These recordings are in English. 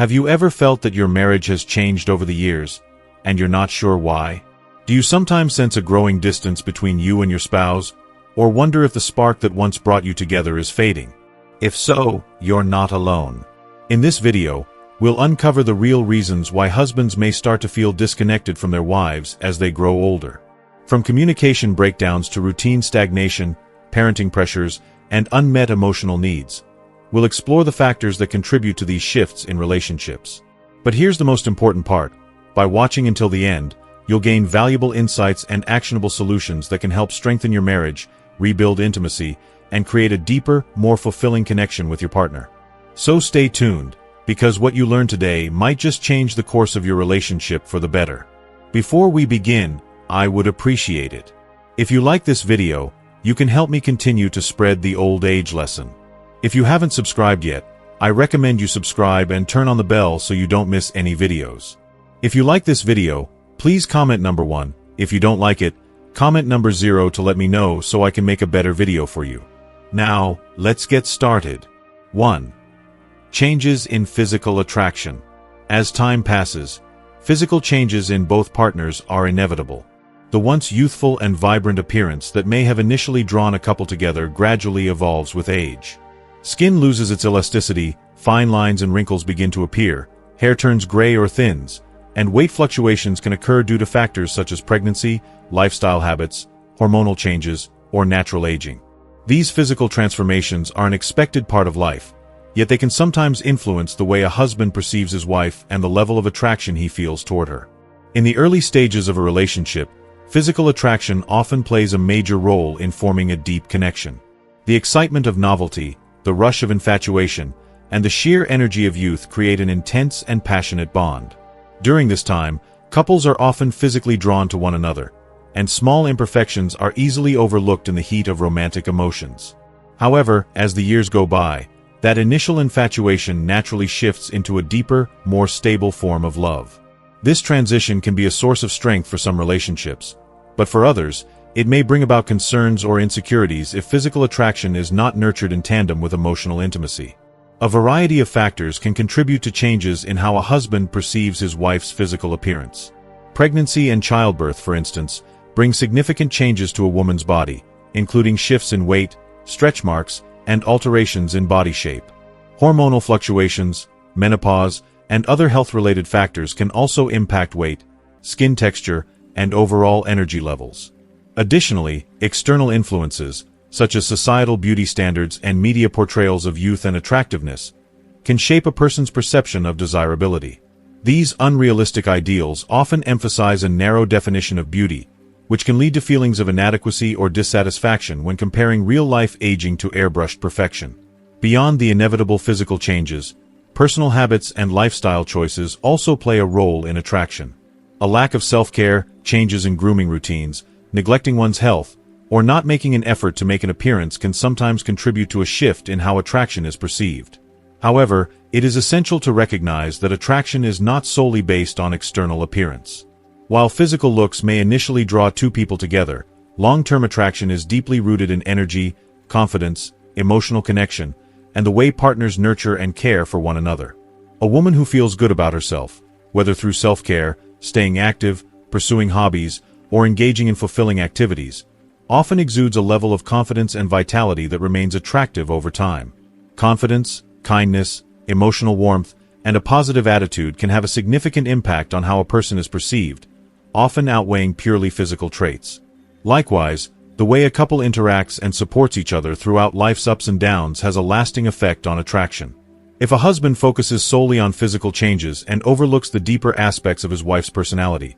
Have you ever felt that your marriage has changed over the years, and you're not sure why? Do you sometimes sense a growing distance between you and your spouse, or wonder if the spark that once brought you together is fading? If so, you're not alone. In this video, we'll uncover the real reasons why husbands may start to feel disconnected from their wives as they grow older. From communication breakdowns to routine stagnation, parenting pressures, and unmet emotional needs, we'll explore the factors that contribute to these shifts in relationships. But here's the most important part. By watching until the end, you'll gain valuable insights and actionable solutions that can help strengthen your marriage, rebuild intimacy, and create a deeper, more fulfilling connection with your partner. So stay tuned, because what you learn today might just change the course of your relationship for the better. Before we begin, I would appreciate it if you like this video. You can help me continue to spread the old age lesson. If you haven't subscribed yet, I recommend you subscribe and turn on the bell so you don't miss any videos. If you like this video, please comment number 1. If you don't like it, comment number 0 to let me know so I can make a better video for you. Now, let's get started. 1. Changes in physical attraction. As time passes, physical changes in both partners are inevitable. The once youthful and vibrant appearance that may have initially drawn a couple together gradually evolves with age. Skin loses its elasticity, fine lines and wrinkles begin to appear, hair turns gray or thins, and weight fluctuations can occur due to factors such as pregnancy, lifestyle habits, hormonal changes, or natural aging. These physical transformations are an expected part of life, yet they can sometimes influence the way a husband perceives his wife and the level of attraction he feels toward her. In the early stages of a relationship, physical attraction often plays a major role in forming a deep connection. The excitement of novelty, the rush of infatuation, and the sheer energy of youth create an intense and passionate bond. During this time, couples are often physically drawn to one another, and small imperfections are easily overlooked in the heat of romantic emotions. However, as the years go by, that initial infatuation naturally shifts into a deeper, more stable form of love. This transition can be a source of strength for some relationships, but for others, it may bring about concerns or insecurities if physical attraction is not nurtured in tandem with emotional intimacy. A variety of factors can contribute to changes in how a husband perceives his wife's physical appearance. Pregnancy and childbirth, for instance, bring significant changes to a woman's body, including shifts in weight, stretch marks, and alterations in body shape. Hormonal fluctuations, menopause, and other health-related factors can also impact weight, skin texture, and overall energy levels. Additionally, external influences, such as societal beauty standards and media portrayals of youth and attractiveness, can shape a person's perception of desirability. These unrealistic ideals often emphasize a narrow definition of beauty, which can lead to feelings of inadequacy or dissatisfaction when comparing real-life aging to airbrushed perfection. Beyond the inevitable physical changes, personal habits and lifestyle choices also play a role in attraction. A lack of self-care, changes in grooming routines, neglecting one's health, or not making an effort to make an appearance can sometimes contribute to a shift in how attraction is perceived. However, it is essential to recognize that attraction is not solely based on external appearance. While physical looks may initially draw two people together, long-term attraction is deeply rooted in energy, confidence, emotional connection, and the way partners nurture and care for one another. A woman who feels good about herself, whether through self-care, staying active, pursuing hobbies, or engaging in fulfilling activities, often exudes a level of confidence and vitality that remains attractive over time. Confidence, kindness, emotional warmth, and a positive attitude can have a significant impact on how a person is perceived, often outweighing purely physical traits. Likewise, the way a couple interacts and supports each other throughout life's ups and downs has a lasting effect on attraction. If a husband focuses solely on physical changes and overlooks the deeper aspects of his wife's personality,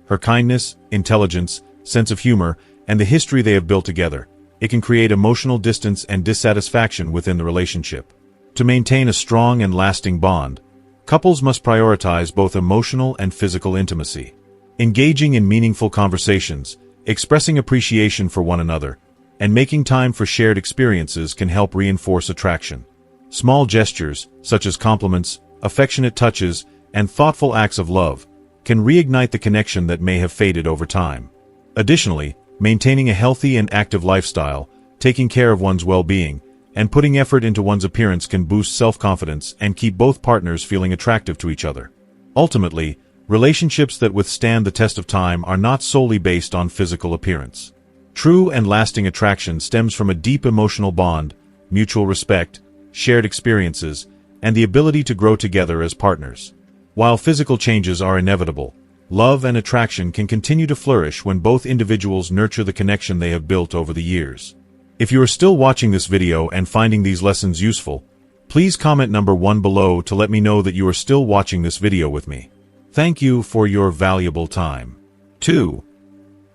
her kindness, intelligence, sense of humor, and the history they have built together, it can create emotional distance and dissatisfaction within the relationship. To maintain a strong and lasting bond, couples must prioritize both emotional and physical intimacy. Engaging in meaningful conversations, expressing appreciation for one another, and making time for shared experiences can help reinforce attraction. Small gestures, such as compliments, affectionate touches, and thoughtful acts of love, can reignite the connection that may have faded over time. Additionally, maintaining a healthy and active lifestyle, taking care of one's well-being, and putting effort into one's appearance can boost self-confidence and keep both partners feeling attractive to each other. Ultimately, relationships that withstand the test of time are not solely based on physical appearance. True and lasting attraction stems from a deep emotional bond, mutual respect, shared experiences, and the ability to grow together as partners. While physical changes are inevitable, love and attraction can continue to flourish when both individuals nurture the connection they have built over the years. If you are still watching this video and finding these lessons useful, please comment number 1 below to let me know that you are still watching this video with me. Thank you for your valuable time. 2.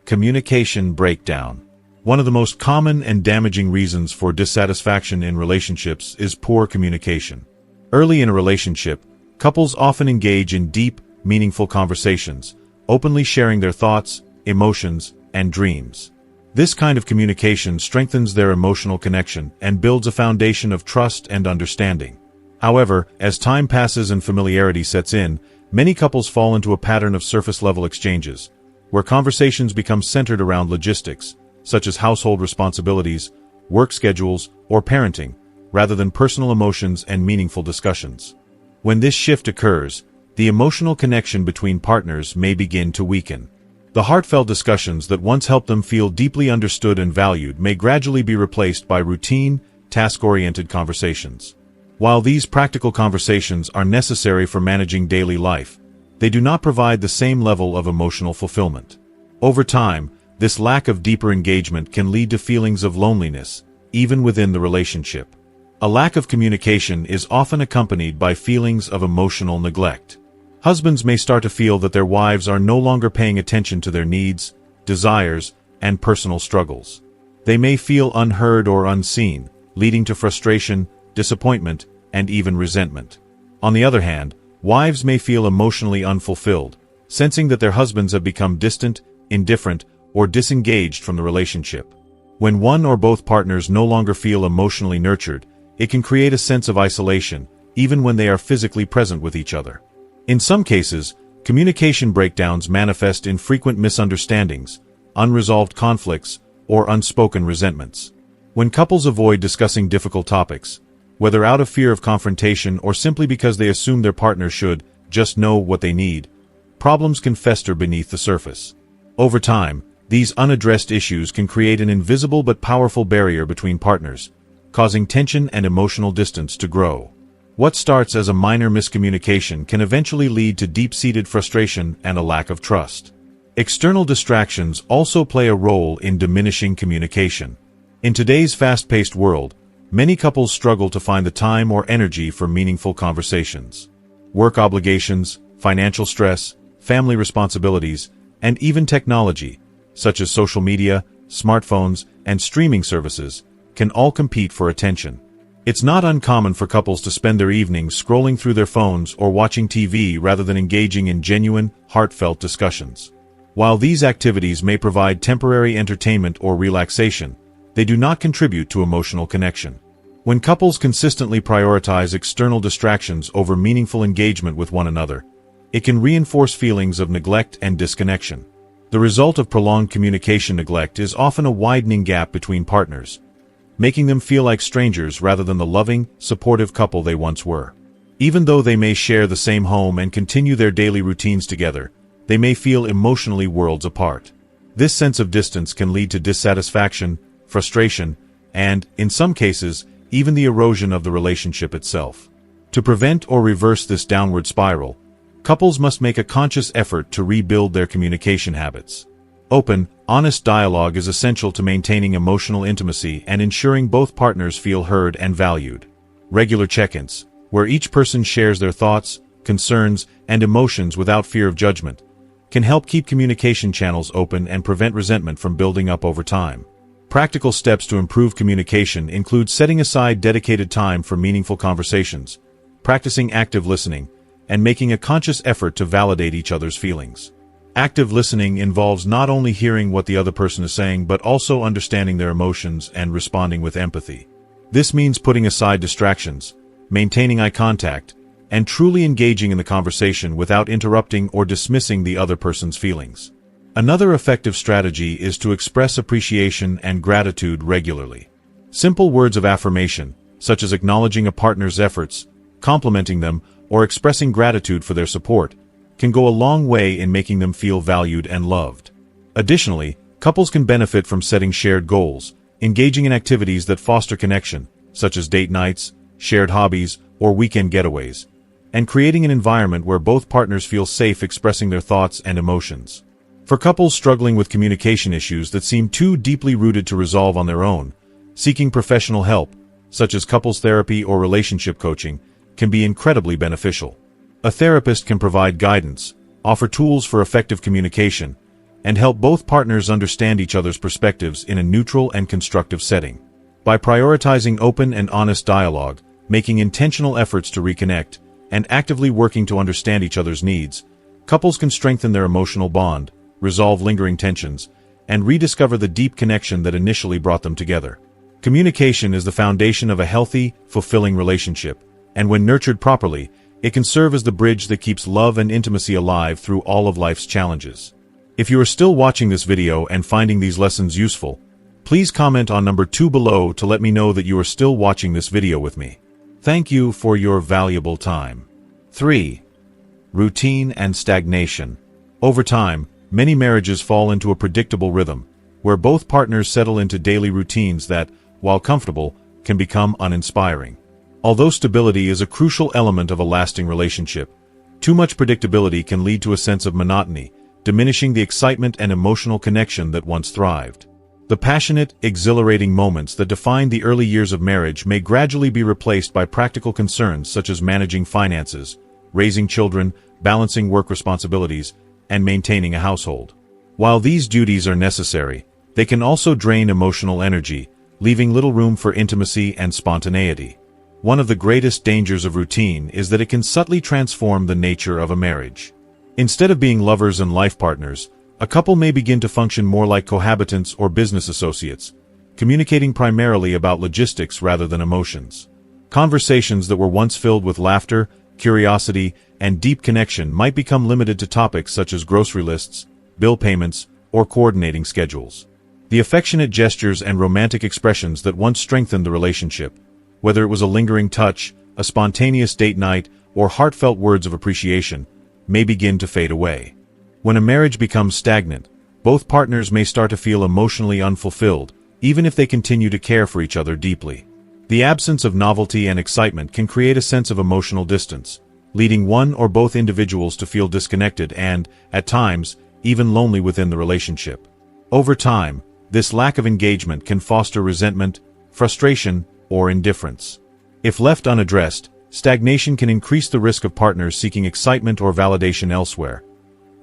Communication breakdown. One of the most common and damaging reasons for dissatisfaction in relationships is poor communication. Early in a relationship, couples often engage in deep, meaningful conversations, openly sharing their thoughts, emotions, and dreams. This kind of communication strengthens their emotional connection and builds a foundation of trust and understanding. However, as time passes and familiarity sets in, many couples fall into a pattern of surface-level exchanges, where conversations become centered around logistics, such as household responsibilities, work schedules, or parenting, rather than personal emotions and meaningful discussions. When this shift occurs, the emotional connection between partners may begin to weaken. The heartfelt discussions that once helped them feel deeply understood and valued may gradually be replaced by routine, task-oriented conversations. While these practical conversations are necessary for managing daily life, they do not provide the same level of emotional fulfillment. Over time, this lack of deeper engagement can lead to feelings of loneliness, even within the relationship. A lack of communication is often accompanied by feelings of emotional neglect. Husbands may start to feel that their wives are no longer paying attention to their needs, desires, and personal struggles. They may feel unheard or unseen, leading to frustration, disappointment, and even resentment. On the other hand, wives may feel emotionally unfulfilled, sensing that their husbands have become distant, indifferent, or disengaged from the relationship. When one or both partners no longer feel emotionally nurtured, it can create a sense of isolation, even when they are physically present with each other. In some cases, communication breakdowns manifest in frequent misunderstandings, unresolved conflicts, or unspoken resentments. When couples avoid discussing difficult topics, whether out of fear of confrontation or simply because they assume their partner should just know what they need, problems can fester beneath the surface. Over time, these unaddressed issues can create an invisible but powerful barrier between partners, causing tension and emotional distance to grow. What starts as a minor miscommunication can eventually lead to deep-seated frustration and a lack of trust. External distractions also play a role in diminishing communication. In today's fast-paced world, many couples struggle to find the time or energy for meaningful conversations. Work obligations, financial stress, family responsibilities, and even technology, such as social media, smartphones, and streaming services, can all compete for attention. It's not uncommon for couples to spend their evenings scrolling through their phones or watching TV rather than engaging in genuine, heartfelt discussions. While these activities may provide temporary entertainment or relaxation, they do not contribute to emotional connection. When couples consistently prioritize external distractions over meaningful engagement with one another, it can reinforce feelings of neglect and disconnection. The result of prolonged communication neglect is often a widening gap between partners, making them feel like strangers rather than the loving, supportive couple they once were. Even though they may share the same home and continue their daily routines together, they may feel emotionally worlds apart. This sense of distance can lead to dissatisfaction, frustration, and, in some cases, even the erosion of the relationship itself. To prevent or reverse this downward spiral, couples must make a conscious effort to rebuild their communication habits. Open, honest dialogue is essential to maintaining emotional intimacy and ensuring both partners feel heard and valued. Regular check-ins, where each person shares their thoughts, concerns, and emotions without fear of judgment, can help keep communication channels open and prevent resentment from building up over time. Practical steps to improve communication include setting aside dedicated time for meaningful conversations, practicing active listening, and making a conscious effort to validate each other's feelings. Active listening involves not only hearing what the other person is saying but also understanding their emotions and responding with empathy. This means putting aside distractions, maintaining eye contact, and truly engaging in the conversation without interrupting or dismissing the other person's feelings. Another effective strategy is to express appreciation and gratitude regularly. Simple words of affirmation, such as acknowledging a partner's efforts, complimenting them, or expressing gratitude for their support, can go a long way in making them feel valued and loved. Additionally, couples can benefit from setting shared goals, engaging in activities that foster connection, such as date nights, shared hobbies, or weekend getaways, and creating an environment where both partners feel safe expressing their thoughts and emotions. For couples struggling with communication issues that seem too deeply rooted to resolve on their own, seeking professional help, such as couples therapy or relationship coaching, can be incredibly beneficial. A therapist can provide guidance, offer tools for effective communication, and help both partners understand each other's perspectives in a neutral and constructive setting. By prioritizing open and honest dialogue, making intentional efforts to reconnect, and actively working to understand each other's needs, couples can strengthen their emotional bond, resolve lingering tensions, and rediscover the deep connection that initially brought them together. Communication is the foundation of a healthy, fulfilling relationship, and when nurtured properly, it can serve as the bridge that keeps love and intimacy alive through all of life's challenges. If you are still watching this video and finding these lessons useful, please comment on number 2 below to let me know that you are still watching this video with me. Thank you for your valuable time. 3. Routine and stagnation. Over time, many marriages fall into a predictable rhythm, where both partners settle into daily routines that, while comfortable, can become uninspiring. Although stability is a crucial element of a lasting relationship, too much predictability can lead to a sense of monotony, diminishing the excitement and emotional connection that once thrived. The passionate, exhilarating moments that defined the early years of marriage may gradually be replaced by practical concerns such as managing finances, raising children, balancing work responsibilities, and maintaining a household. While these duties are necessary, they can also drain emotional energy, leaving little room for intimacy and spontaneity. One of the greatest dangers of routine is that it can subtly transform the nature of a marriage. Instead of being lovers and life partners, a couple may begin to function more like cohabitants or business associates, communicating primarily about logistics rather than emotions. Conversations that were once filled with laughter, curiosity, and deep connection might become limited to topics such as grocery lists, bill payments, or coordinating schedules. The affectionate gestures and romantic expressions that once strengthened the relationship, whether it was a lingering touch, a spontaneous date night, or heartfelt words of appreciation, may begin to fade away. When a marriage becomes stagnant, both partners may start to feel emotionally unfulfilled, even if they continue to care for each other deeply. The absence of novelty and excitement can create a sense of emotional distance, leading one or both individuals to feel disconnected and, at times, even lonely within the relationship. Over time, this lack of engagement can foster resentment, frustration, or indifference. If left unaddressed, stagnation can increase the risk of partners seeking excitement or validation elsewhere,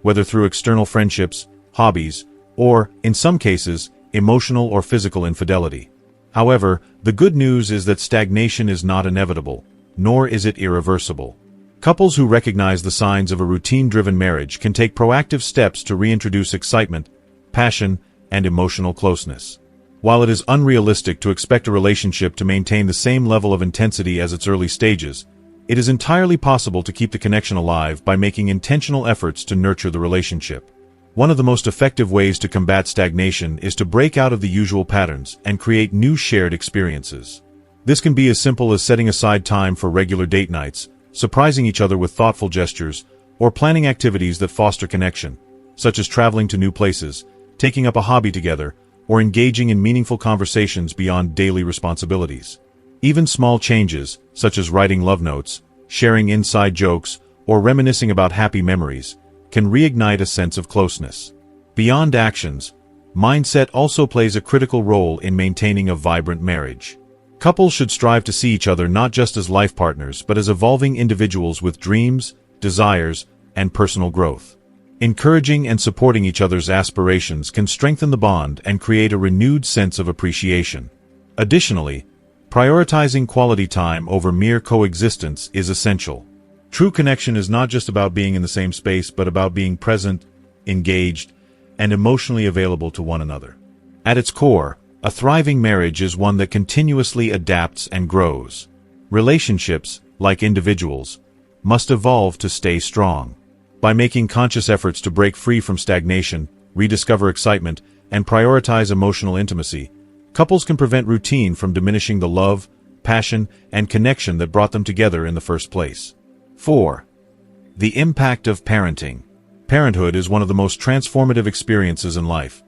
whether through external friendships, hobbies, or, in some cases, emotional or physical infidelity. However, the good news is that stagnation is not inevitable, nor is it irreversible. Couples who recognize the signs of a routine-driven marriage can take proactive steps to reintroduce excitement, passion, and emotional closeness. While it is unrealistic to expect a relationship to maintain the same level of intensity as its early stages, it is entirely possible to keep the connection alive by making intentional efforts to nurture the relationship. One of the most effective ways to combat stagnation is to break out of the usual patterns and create new shared experiences. This can be as simple as setting aside time for regular date nights, surprising each other with thoughtful gestures, or planning activities that foster connection, such as traveling to new places, taking up a hobby together, or engaging in meaningful conversations beyond daily responsibilities. Even small changes, such as writing love notes, sharing inside jokes, or reminiscing about happy memories, can reignite a sense of closeness. Beyond actions, mindset also plays a critical role in maintaining a vibrant marriage. Couples should strive to see each other not just as life partners but as evolving individuals with dreams, desires, and personal growth. Encouraging and supporting each other's aspirations can strengthen the bond and create a renewed sense of appreciation. Additionally, prioritizing quality time over mere coexistence is essential. True connection is not just about being in the same space but about being present, engaged, and emotionally available to one another. At its core, a thriving marriage is one that continuously adapts and grows. Relationships, like individuals, must evolve to stay strong. By making conscious efforts to break free from stagnation, rediscover excitement, and prioritize emotional intimacy, Couples can prevent routine from diminishing the love, passion, and connection that brought them together in the first place. 4. The impact of parenting. Parenthood is one of the most transformative experiences in life,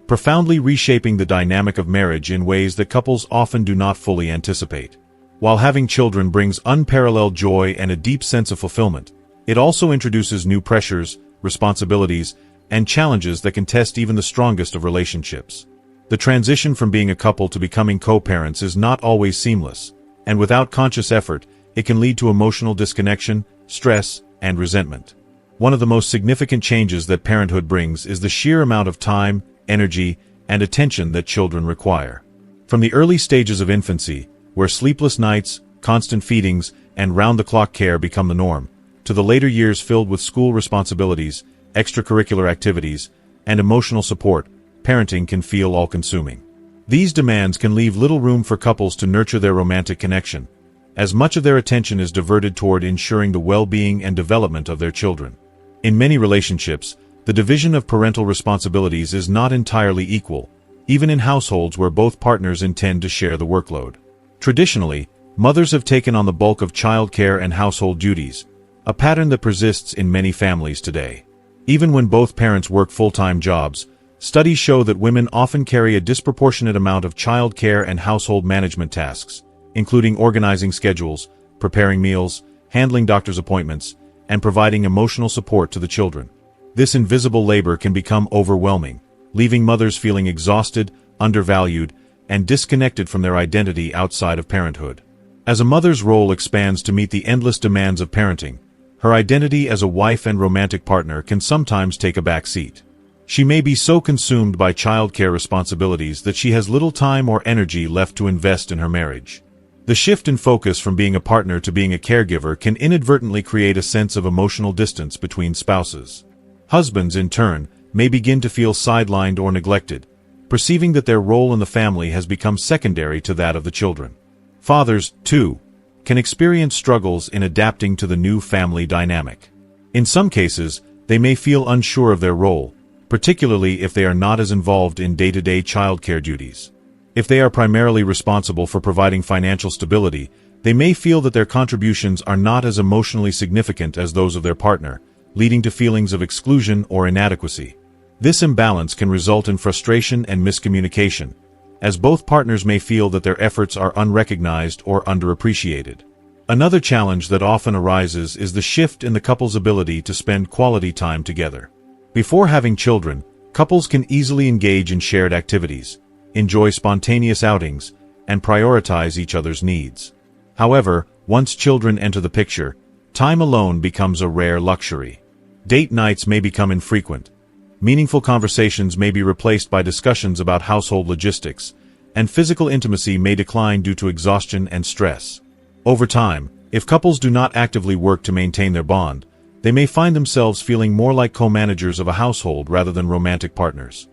profoundly reshaping the dynamic of marriage in ways that couples often do not fully anticipate. While having children brings unparalleled joy and a deep sense of fulfillment, it also introduces new pressures, responsibilities, and challenges that can test even the strongest of relationships. The transition from being a couple to becoming co-parents is not always seamless, and without conscious effort, it can lead to emotional disconnection, stress, and resentment. One of the most significant changes that parenthood brings is the sheer amount of time, energy, and attention that children require. From the early stages of infancy, where sleepless nights, constant feedings, and round-the-clock care become the norm, to the later years filled with school responsibilities, extracurricular activities, and emotional support, parenting can feel all-consuming. These demands can leave little room for couples to nurture their romantic connection, as much of their attention is diverted toward ensuring the well-being and development of their children. In many relationships, the division of parental responsibilities is not entirely equal, even in households where both partners intend to share the workload. Traditionally, mothers have taken on the bulk of childcare and household duties, a pattern that persists in many families today. Even when both parents work full-time jobs, studies show that women often carry a disproportionate amount of childcare and household management tasks, including organizing schedules, preparing meals, handling doctor's appointments, and providing emotional support to the children. This invisible labor can become overwhelming, leaving mothers feeling exhausted, undervalued, and disconnected from their identity outside of parenthood. As a mother's role expands to meet the endless demands of parenting, her identity as a wife and romantic partner can sometimes take a back seat. She may be so consumed by childcare responsibilities that she has little time or energy left to invest in her marriage. The shift in focus from being a partner to being a caregiver can inadvertently create a sense of emotional distance between spouses. Husbands, in turn, may begin to feel sidelined or neglected, perceiving that their role in the family has become secondary to that of the children. Fathers, too, can experience struggles in adapting to the new family dynamic. In some cases, they may feel unsure of their role, particularly if they are not as involved in day-to-day childcare duties. If they are primarily responsible for providing financial stability, they may feel that their contributions are not as emotionally significant as those of their partner, leading to feelings of exclusion or inadequacy. This imbalance can result in frustration and miscommunication, as both partners may feel that their efforts are unrecognized or underappreciated. Another challenge that often arises is the shift in the couple's ability to spend quality time together. Before having children, couples can easily engage in shared activities, enjoy spontaneous outings, and prioritize each other's needs. However, once children enter the picture, time alone becomes a rare luxury. Date nights may become infrequent. Meaningful conversations may be replaced by discussions about household logistics, and physical intimacy may decline due to exhaustion and stress. Over time, if couples do not actively work to maintain their bond, they may find themselves feeling more like co-managers of a household rather than romantic partners.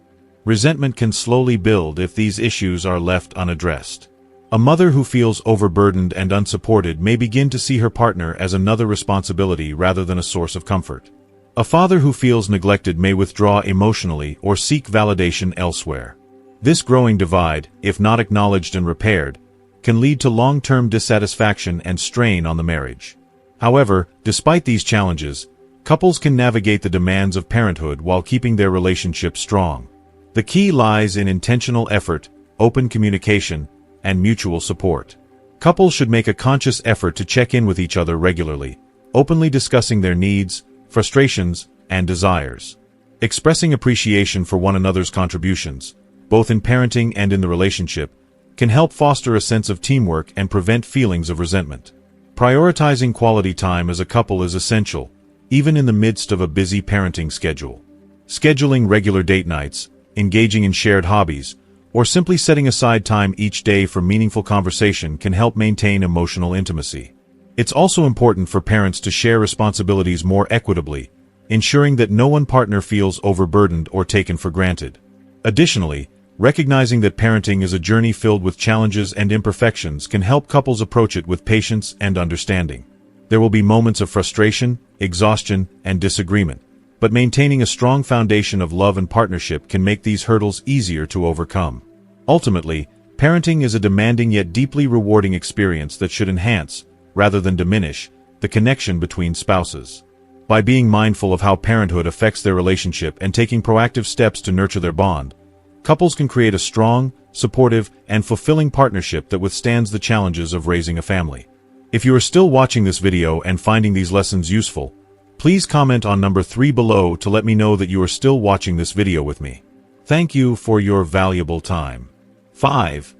Resentment can slowly build if these issues are left unaddressed. A mother who feels overburdened and unsupported may begin to see her partner as another responsibility rather than a source of comfort. A father who feels neglected may withdraw emotionally or seek validation elsewhere. This growing divide, if not acknowledged and repaired, can lead to long-term dissatisfaction and strain on the marriage. However, despite these challenges, couples can navigate the demands of parenthood while keeping their relationship strong. The key lies in intentional effort, open communication, and mutual support. Couples should make a conscious effort to check in with each other regularly, openly discussing their needs, frustrations, and desires. Expressing appreciation for one another's contributions, both in parenting and in the relationship, can help foster a sense of teamwork and prevent feelings of resentment. Prioritizing quality time as a couple is essential, even in the midst of a busy parenting schedule. Scheduling regular date nights, engaging in shared hobbies, or simply setting aside time each day for meaningful conversation can help maintain emotional intimacy. It's also important for parents to share responsibilities more equitably, ensuring that no one partner feels overburdened or taken for granted. Additionally, recognizing that parenting is a journey filled with challenges and imperfections can help couples approach it with patience and understanding. There will be moments of frustration, exhaustion, and disagreement, but maintaining a strong foundation of love and partnership can make these hurdles easier to overcome. Ultimately, Parenting is a demanding yet deeply rewarding experience that should enhance, rather than diminish, the connection between spouses. By being mindful of how parenthood affects their relationship and taking proactive steps to nurture their bond, couples can create a strong, supportive, and fulfilling partnership that withstands the challenges of raising a family. If you are still watching this video and finding these lessons useful, please comment on number 3 below to let me know that you are still watching this video with me. Thank you for your valuable time. 5.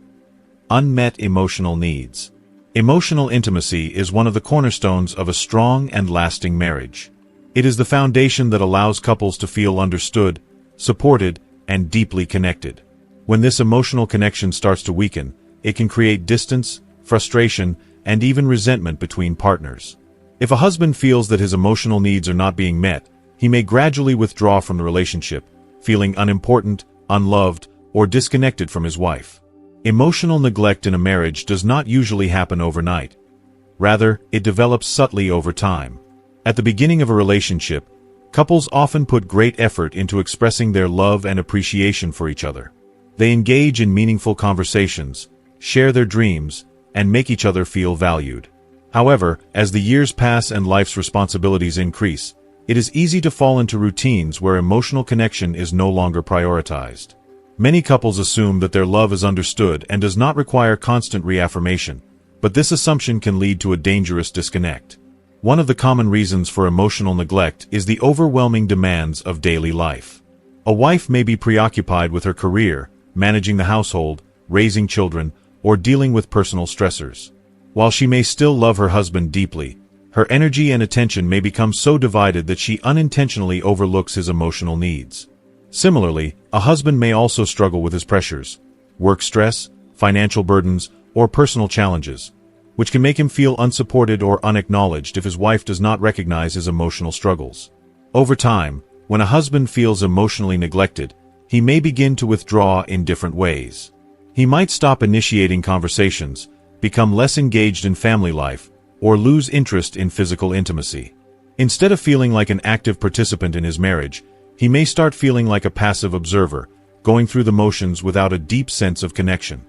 Unmet emotional needs. Emotional intimacy is one of the cornerstones of a strong and lasting marriage. It is the foundation that allows couples to feel understood, supported, and deeply connected. When this emotional connection starts to weaken, it can create distance, frustration, and even resentment between partners. If a husband feels that his emotional needs are not being met, he may gradually withdraw from the relationship, feeling unimportant, unloved, or disconnected from his wife. Emotional neglect in a marriage does not usually happen overnight. Rather, it develops subtly over time. At the beginning of a relationship, couples often put great effort into expressing their love and appreciation for each other. They engage in meaningful conversations, share their dreams, and make each other feel valued. However, as the years pass and life's responsibilities increase, it is easy to fall into routines where emotional connection is no longer prioritized. Many couples assume that their love is understood and does not require constant reaffirmation, but this assumption can lead to a dangerous disconnect. One of the common reasons for emotional neglect is the overwhelming demands of daily life. A wife may be preoccupied with her career, managing the household, raising children, or dealing with personal stressors. While she may still love her husband deeply, her energy and attention may become so divided that she unintentionally overlooks his emotional needs. Similarly, a husband may also struggle with his pressures, work stress, financial burdens, or personal challenges, which can make him feel unsupported or unacknowledged if his wife does not recognize his emotional struggles. Over time, when a husband feels emotionally neglected, he may begin to withdraw in different ways. He might stop initiating conversations, become less engaged in family life, or lose interest in physical intimacy. Instead of feeling like an active participant in his marriage, he may start feeling like a passive observer, going through the motions without a deep sense of connection.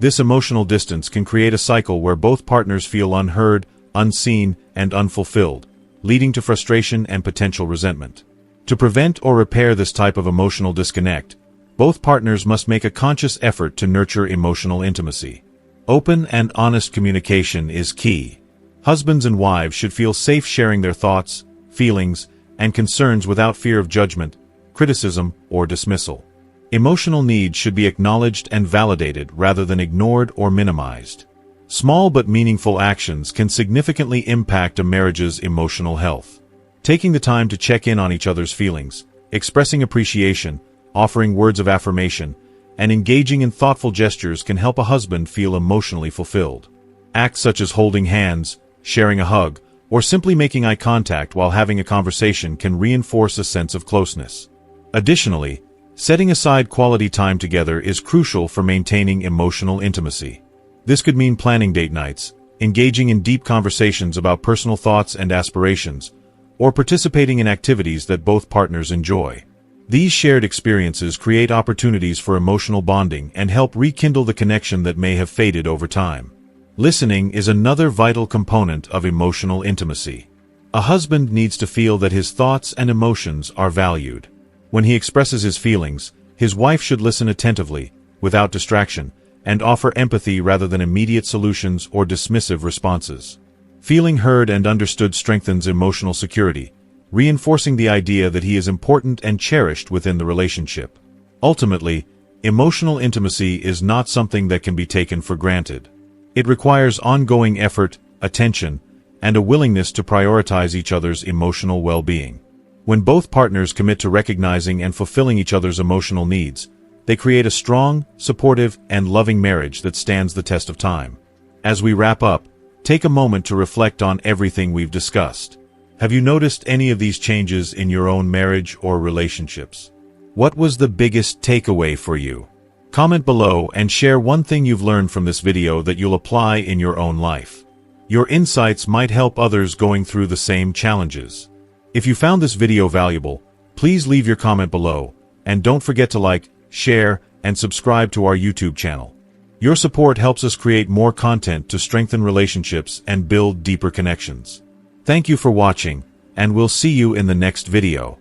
This emotional distance can create a cycle where both partners feel unheard, unseen, and unfulfilled, leading to frustration and potential resentment. To prevent or repair this type of emotional disconnect, both partners must make a conscious effort to nurture emotional intimacy. Open and honest communication is key. Husbands and wives should feel safe sharing their thoughts, feelings, and concerns without fear of judgment, criticism, or dismissal. Emotional needs should be acknowledged and validated rather than ignored or minimized. Small but meaningful actions can significantly impact a marriage's emotional health. Taking the time to check in on each other's feelings, expressing appreciation, offering words of affirmation, and engaging in thoughtful gestures can help a husband feel emotionally fulfilled. Acts such as holding hands, sharing a hug, or simply making eye contact while having a conversation can reinforce a sense of closeness. Additionally, setting aside quality time together is crucial for maintaining emotional intimacy. This could mean planning date nights, engaging in deep conversations about personal thoughts and aspirations, or participating in activities that both partners enjoy. These shared experiences create opportunities for emotional bonding and help rekindle the connection that may have faded over time. Listening is another vital component of emotional intimacy. A husband needs to feel that his thoughts and emotions are valued. When he expresses his feelings, his wife should listen attentively, without distraction, and offer empathy rather than immediate solutions or dismissive responses. Feeling heard and understood strengthens emotional security, reinforcing the idea that he is important and cherished within the relationship. Ultimately, emotional intimacy is not something that can be taken for granted. It requires ongoing effort, attention, and a willingness to prioritize each other's emotional well-being. When both partners commit to recognizing and fulfilling each other's emotional needs, they create a strong, supportive, and loving marriage that stands the test of time. As we wrap up, take a moment to reflect on everything we've discussed. Have you noticed any of these changes in your own marriage or relationships? What was the biggest takeaway for you? Comment below and share one thing you've learned from this video that you'll apply in your own life. Your insights might help others going through the same challenges. If you found this video valuable, please leave your comment below, and don't forget to like, share, and subscribe to our YouTube channel. Your support helps us create more content to strengthen relationships and build deeper connections. Thank you for watching, and we'll see you in the next video.